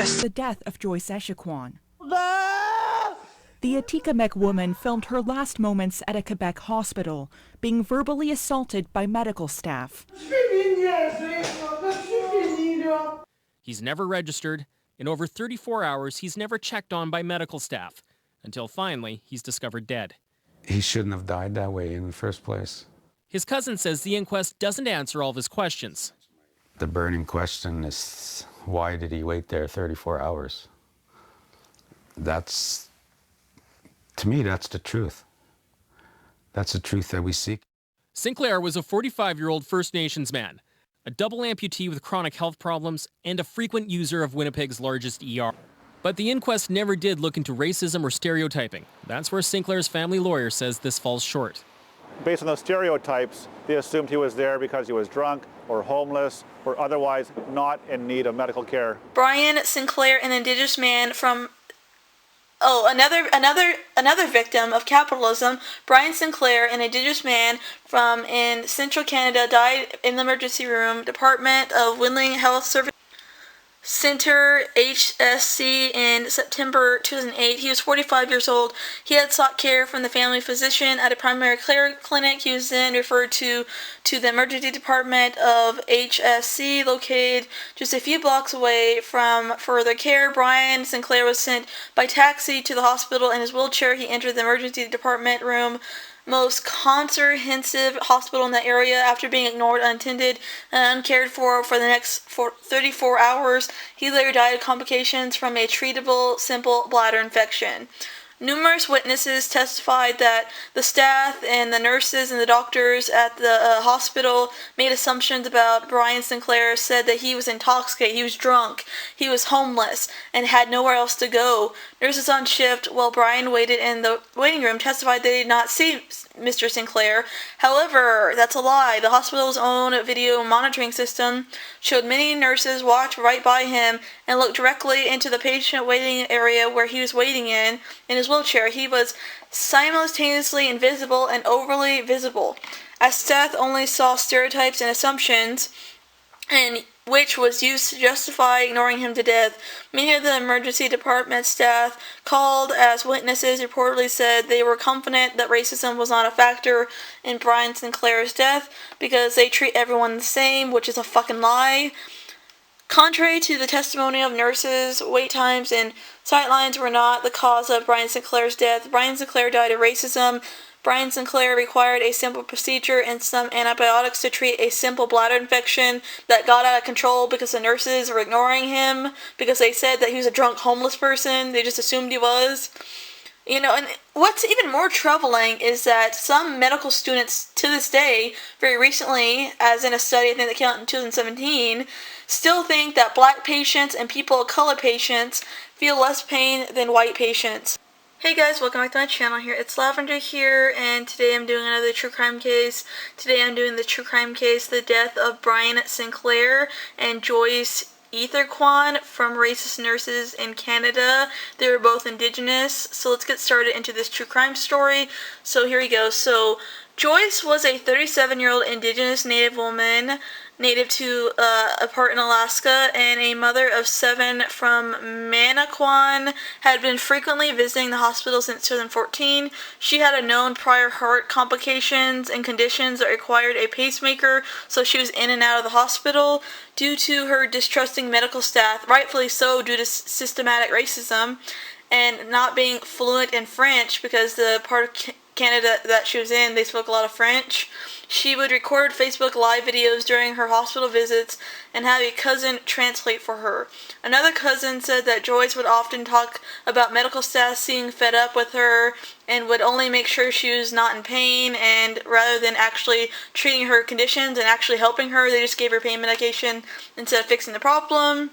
inquest. The death of Joyce Echaquan. The Atikamekw woman filmed her last moments at a Quebec hospital, being verbally assaulted by medical staff. He's never registered. In over 34 hours, he's never checked on by medical staff, until finally he's discovered dead. He shouldn't have died that way in the first place. His cousin says the inquest doesn't answer all of his questions. The burning question is, why did he wait there 34 hours? To me, that's the truth. That's the truth that we seek. Sinclair was a 45-year-old First Nations man, a double amputee with chronic health problems, and a frequent user of Winnipeg's largest ER. But the inquest never did look into racism or stereotyping. That's where Sinclair's family lawyer says this falls short. Based on those stereotypes, they assumed he was there because he was drunk or homeless or otherwise not in need of medical care. Brian Sinclair, an Indigenous man from another victim of capitalism. Brian Sinclair, an Indigenous man from in central Canada, died in the emergency room, Department of Windling Health Service Center, HSC, in September 2008. He was 45 years old. He had sought care from the family physician at a primary care clinic. He was then referred to the emergency department of HSC, located just a few blocks away from further care. Brian Sinclair was sent by taxi to the hospital in his wheelchair. He entered the emergency department room, most comprehensive hospital in the area, after being ignored, unattended, and uncared for the next 34 hours. He later died of complications from a treatable simple bladder infection. Numerous witnesses testified that the staff and the nurses and the doctors at the hospital made assumptions about Brian Sinclair, said that he was intoxicated, he was drunk, he was homeless, and had nowhere else to go. Nurses on shift while Brian waited in the waiting room testified they did not see Mr. Sinclair. However, that's a lie. The hospital's own video monitoring system showed many nurses walked right by him and looked directly into the patient waiting area where he was waiting in his wheelchair. He was simultaneously invisible and overly visible. As staff only saw stereotypes and assumptions, and which was used to justify ignoring him to death. Many of the emergency department staff called as witnesses reportedly said they were confident that racism was not a factor in Brian Sinclair's death because they treat everyone the same, which is a fucking lie. Contrary to the testimony of nurses, wait times and sightlines were not the cause of Brian Sinclair's death. Brian Sinclair died of racism. Brian Sinclair required a simple procedure and some antibiotics to treat a simple bladder infection that got out of control because the nurses were ignoring him, because they said that he was a drunk homeless person. They just assumed he was. You know, and what's even more troubling is that some medical students to this day, very recently, as in a study I think that came out in 2017, still think that black patients and people of color patients feel less pain than white patients. Hey guys, welcome back to my channel here. It's Lavender here, and today I'm doing another true crime case. Today I'm doing the true crime case, the death of Brian Sinclair and Joyce Echaquan from racist nurses in Canada. They were both Indigenous. So let's get started into this true crime story. So here we go. So Joyce was a 37-year-old Indigenous Native woman, native to a part in Alaska, and a mother of 7 from Manakwan, had been frequently visiting the hospital since 2014. She had a known prior heart complications and conditions that required a pacemaker, so she was in and out of the hospital. Due to her distrusting medical staff, rightfully so due to systematic racism, and not being fluent in French because the part of Canada that she was in, they spoke a lot of French. She would record Facebook Live videos during her hospital visits and have a cousin translate for her. Another cousin said that Joyce would often talk about medical staff seeing fed up with her and would only make sure she was not in pain, and rather than actually treating her conditions and actually helping her, they just gave her pain medication instead of fixing the problem.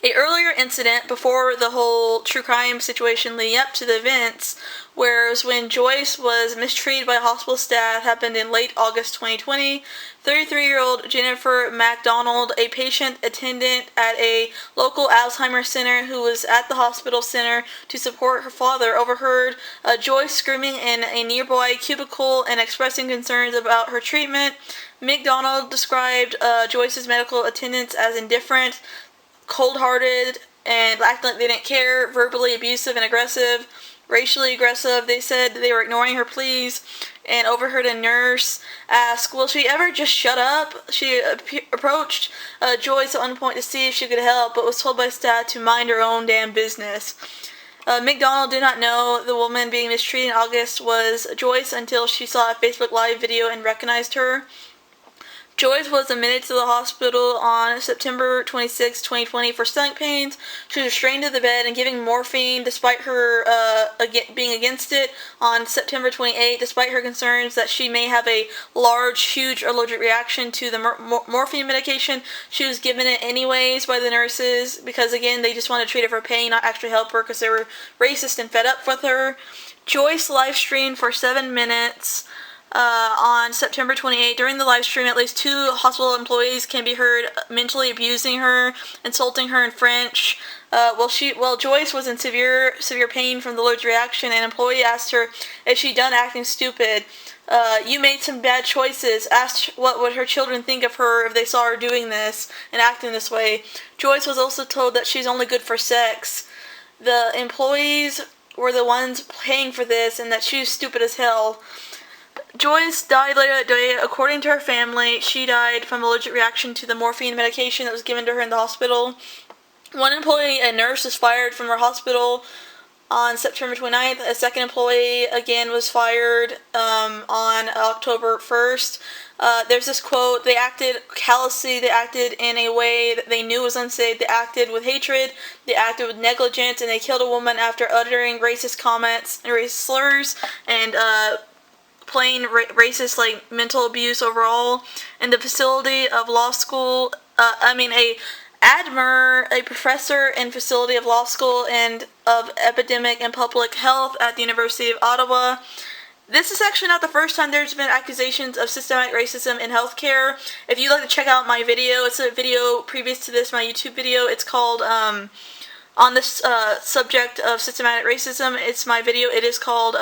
A earlier incident before the whole true crime situation leading up to the events, whereas when Joyce was mistreated by hospital staff, happened in late August 2020. 33-year-old Jennifer MacDonald, a patient attendant at a local Alzheimer's center who was at the hospital center to support her father, overheard Joyce screaming in a nearby cubicle and expressing concerns about her treatment. MacDonald described Joyce's medical attendants as indifferent, cold-hearted, and acting like they didn't care, verbally abusive and aggressive, racially aggressive. They said they were ignoring her pleas, and overheard a nurse ask, will she ever just shut up? She approached Joyce at one point to see if she could help, but was told by staff to mind her own damn business. McDonald did not know the woman being mistreated in August was Joyce until she saw a Facebook Live video and recognized her. Joyce was admitted to the hospital on September 26, 2020 for stomach pains. She was restrained to the bed and giving morphine despite her being against it on September 28, despite her concerns that she may have a huge allergic reaction to the morphine medication. She was given it anyways by the nurses because, again, they just wanted to treat her for pain, not actually help her because they were racist and fed up with her. Joyce live streamed for 7 minutes. On September 28. During the live stream, at least 2 hospital employees can be heard mentally abusing her, insulting her in French. Joyce was in severe pain from the allergic reaction. An employee asked her if she'd done acting stupid. You made some bad choices. Asked what would her children think of her if they saw her doing this and acting this way. Joyce was also told that she's only good for sex. The employees were the ones paying for this and that she was stupid as hell. Joyce died later that day. According to her family, she died from allergic reaction to the morphine medication that was given to her in the hospital. One employee, a nurse, was fired from her hospital on September 29th. A second employee, again, was fired on October 1st. There's this quote, they acted callously, they acted in a way that they knew was unsafe, they acted with hatred, they acted with negligence, and they killed a woman after uttering racist comments and racist slurs and plain racist, mental abuse overall. In the facility of law school, a professor in facility of law school and of epidemic and public health at the University of Ottawa. This is actually not the first time there's been accusations of systematic racism in healthcare. If you'd like to check out my video, it's a video previous to this, my YouTube video. It's called, on this subject of systematic racism, it's my video. It is called,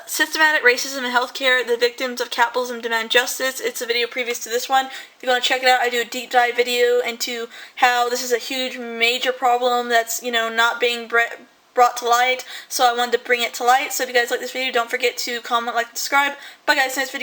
Systematic Racism in Healthcare, The Victims of Capitalism Demand Justice. It's a video previous to this one. If you want to check it out, I do a deep dive video into how this is a huge, major problem that's, not being brought to light. So I wanted to bring it to light. So if you guys like this video, don't forget to comment, like, and subscribe. Bye guys, next video.